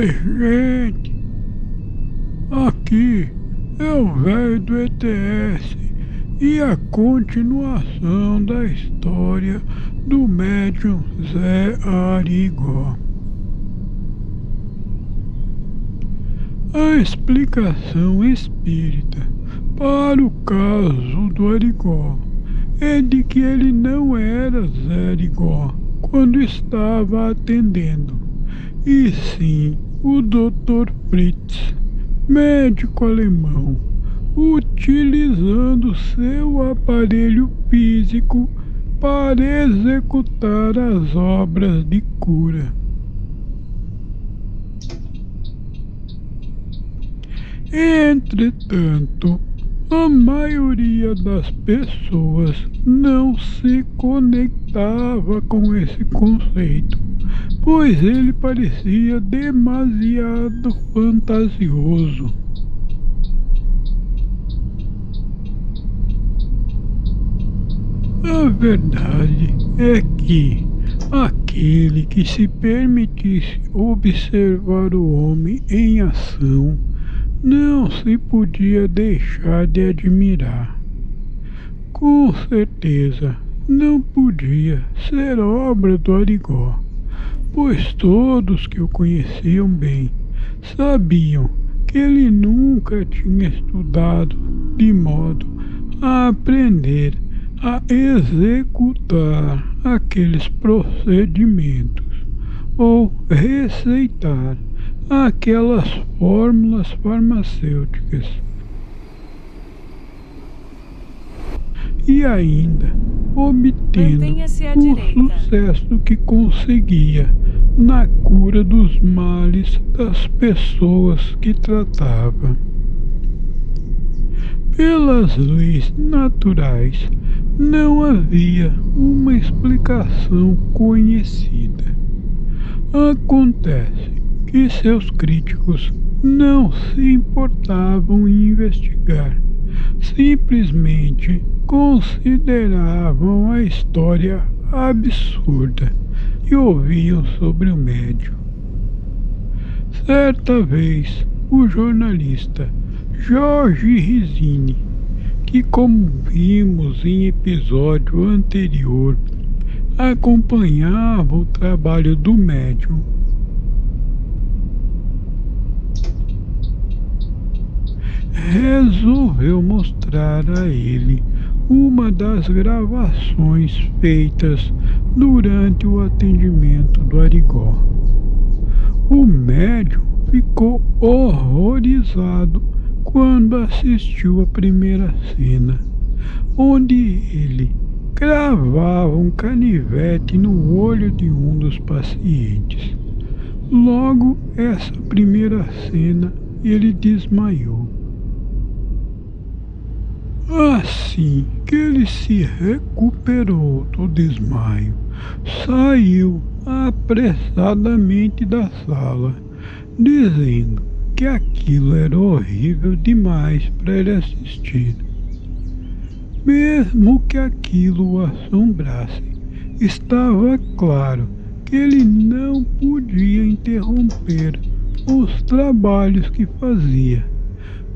Oi, gente! Aqui é o velho do ETS e a continuação da história do médium Zé Arigó. A explicação espírita para o caso do Arigó é de que ele não era Zé Arigó quando estava atendendo, e sim o Dr. Fritz, médico alemão, utilizando seu aparelho físico para executar as obras de cura. Entretanto, a maioria das pessoas não se conectava com esse conceito, pois ele parecia demasiado fantasioso. A verdade é que aquele que se permitisse observar o homem em ação não se podia deixar de admirar. Com certeza não podia ser obra do Arigó, pois todos que o conheciam bem sabiam que ele nunca tinha estudado de modo a aprender a executar aqueles procedimentos ou receitar aquelas fórmulas farmacêuticas. E ainda obtendo o sucesso que conseguia na cura dos males das pessoas que tratava. Pelas leis naturais, não havia uma explicação conhecida. Acontece que seus críticos não se importavam em investigar, simplesmente consideravam a história absurda e ouviam sobre o médium. Certa vez, o jornalista Jorge Risini, que, como vimos em episódio anterior, acompanhava o trabalho do médium, resolveu mostrar a ele uma das gravações feitas durante o atendimento do Arigó. O médium ficou horrorizado quando assistiu a primeira cena, onde ele cravava um canivete no olho de um dos pacientes. Logo, essa primeira cena, ele desmaiou. Assim que ele se recuperou do desmaio, saiu apressadamente da sala, dizendo que aquilo era horrível demais para ele assistir. Mesmo que aquilo o assombrasse, estava claro que ele não podia interromper os trabalhos que fazia,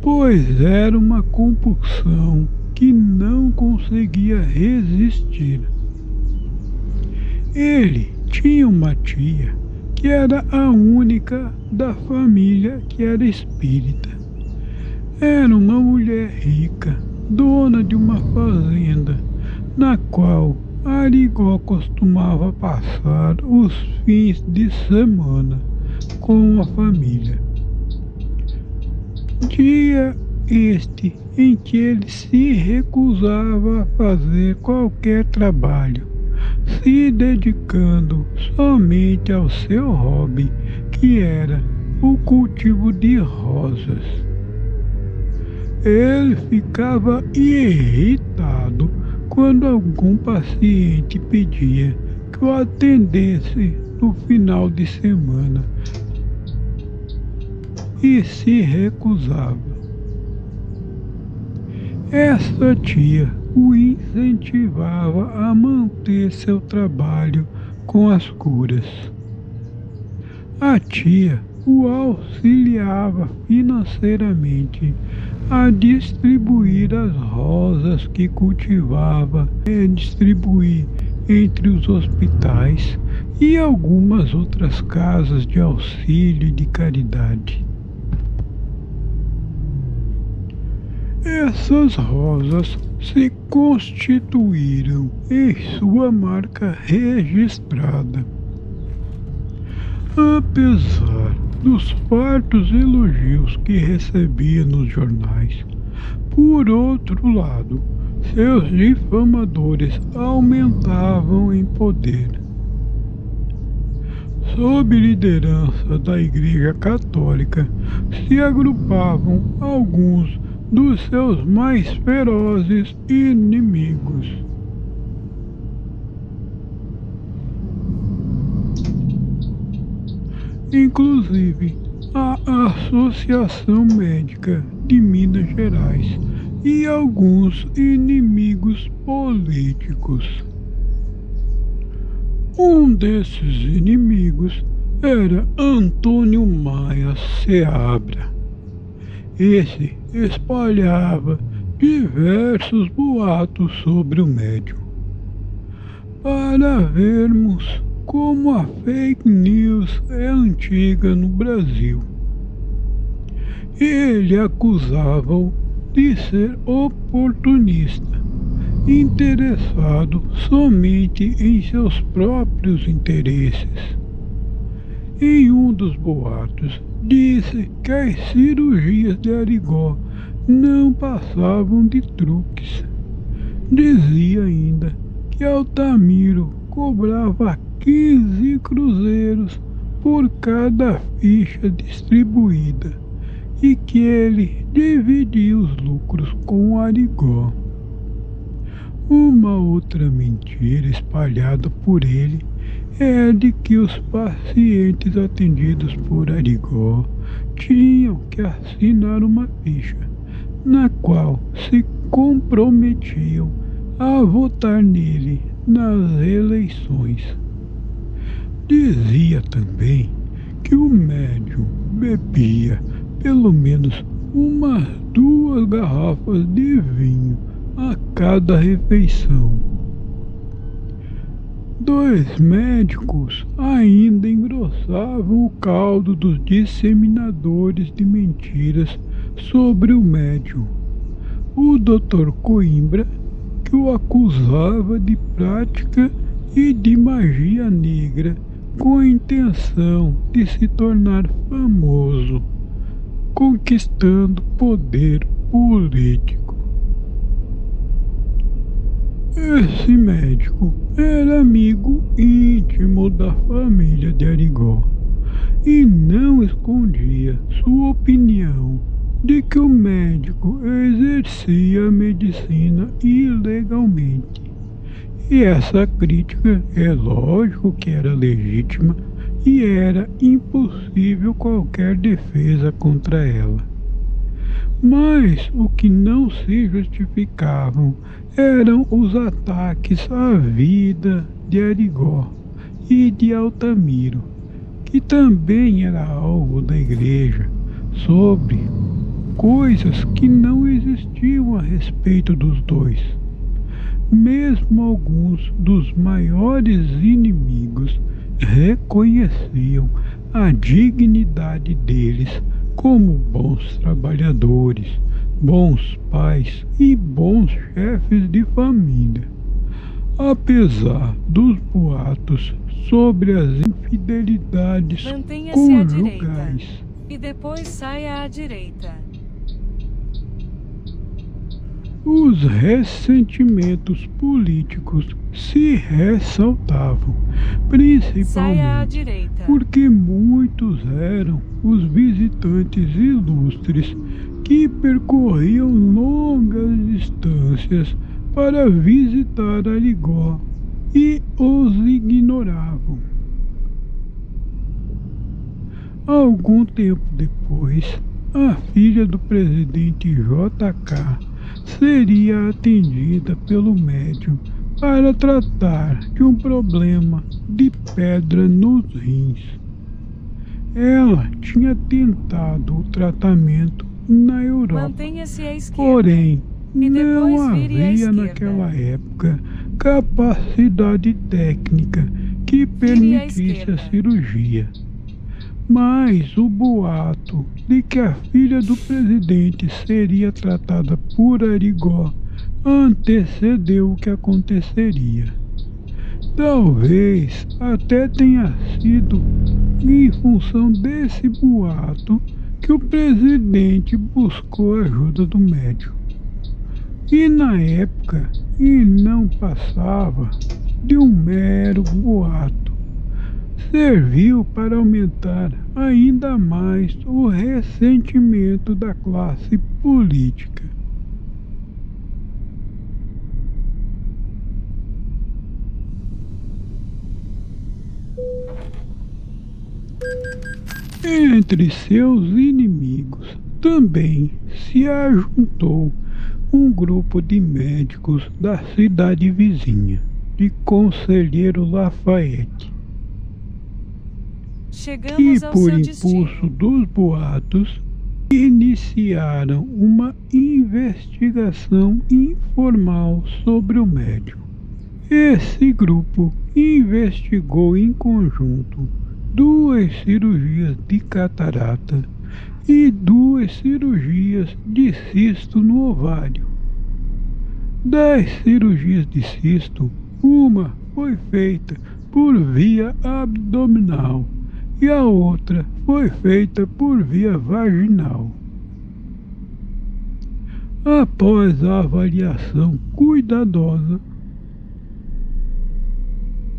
pois era uma compulsão que não conseguia resistir. Ele tinha uma tia que era a única da família que era espírita. Era uma mulher rica, dona de uma fazenda, na qual Arigó costumava passar os fins de semana com a família. Dia este em que ele se recusava a fazer qualquer trabalho, se dedicando somente ao seu hobby, que era o cultivo de rosas. Ele ficava irritado quando algum paciente pedia que o atendesse no final de semana e se recusava. Essa tia o incentivava a manter seu trabalho com as curas. A tia o auxiliava financeiramente a distribuir as rosas que cultivava e distribuir entre os hospitais e algumas outras casas de auxílio e de caridade. Essas rosas se constituíram em sua marca registrada. Apesar dos fartos elogios que recebia nos jornais, por outro lado, seus difamadores aumentavam em poder. Sob liderança da Igreja Católica, se agrupavam alguns dos seus mais ferozes inimigos. Inclusive a Associação Médica de Minas Gerais e alguns inimigos políticos. Um desses inimigos era Antônio Maia Seabra. Esse espalhava diversos boatos sobre o médium. Para vermos como a fake news é antiga no Brasil. Ele acusava-o de ser oportunista, interessado somente em seus próprios interesses. Em um dos boatos, disse que as cirurgias de Arigó não passavam de truques. Dizia ainda que Altamiro cobrava 15 cruzeiros por cada ficha distribuída e que ele dividia os lucros com Arigó. Uma outra mentira espalhada por ele é de que os pacientes atendidos por Arigó tinham que assinar uma ficha, na qual se comprometiam a votar nele nas eleições. Dizia também que o médium bebia pelo menos umas 2 garrafas de vinho a cada refeição. 2 médicos ainda engrossavam o caldo dos disseminadores de mentiras sobre o médium. O Dr. Coimbra, que o acusava de prática e de magia negra com a intenção de se tornar famoso, conquistando poder político. Esse médico era amigo íntimo da família de Arigó e não escondia sua opinião de que o médico exercia a medicina ilegalmente. E essa crítica é lógico que era legítima e era impossível qualquer defesa contra ela. Mas o que não se justificavam eram os ataques à vida de Arigó e de Altamiro, que também era alvo da igreja, sobre coisas que não existiam a respeito dos dois. Mesmo alguns dos maiores inimigos reconheciam a dignidade deles como bons trabalhadores, bons pais e bons chefes de família. Apesar dos boatos sobre as infidelidades Mantenha-se à direita conjugais, e depois saia à direita. os ressentimentos políticos se ressaltavam, Saia à principalmente direita. porque muitos eram os visitantes ilustres que percorriam longas distâncias para visitar Arigó e os ignoravam. Algum tempo depois, a filha do presidente JK seria atendida pelo médium para tratar de um problema de pedra nos rins. Ela tinha tentado o tratamento na Europa, Mantenha-se à esquerda. porém E não depois vire à havia esquerda. naquela época capacidade técnica que Vire à permitisse a esquerda. cirurgia. Mas o boato de que a filha do presidente seria tratada por Arigó antecedeu o que aconteceria. Talvez até tenha sido em função desse boato que o presidente buscou a ajuda do médico. E na época, e não passava de um mero boato, serviu para aumentar ainda mais o ressentimento da classe política. Entre seus inimigos também se ajuntou um grupo de médicos da cidade vizinha, de Conselheiro Lafayette, que, Chegamos ao por seu impulso destino. dos boatos, iniciaram uma investigação informal sobre o médico. Esse grupo investigou em conjunto 2 cirurgias de catarata e 2 cirurgias de cisto no ovário. Das cirurgias de cisto, uma foi feita por via abdominal e a outra foi feita por via vaginal. Após a avaliação cuidadosa,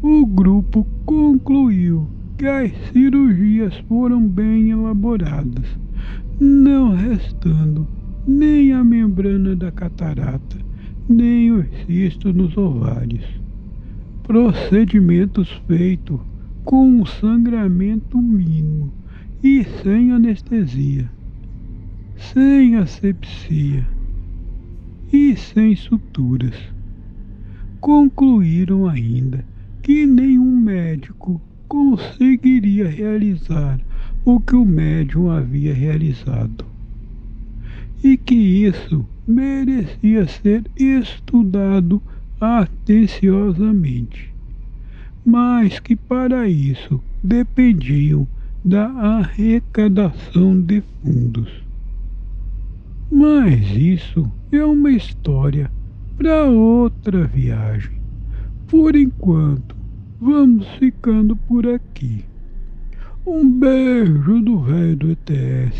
o grupo concluiu que as cirurgias foram bem elaboradas, não restando nem a membrana da catarata, nem os cistos nos ovários. Procedimentos feitos com um sangramento mínimo e sem anestesia, sem asepsia e sem suturas. Concluíram ainda que nenhum médico conseguiria realizar o que o médium havia realizado, e que isso merecia ser estudado atenciosamente, mas que para isso dependiam da arrecadação de fundos. Mas isso é uma história para outra viagem. Por enquanto, vamos ficando por aqui. Um beijo do velho do ETS.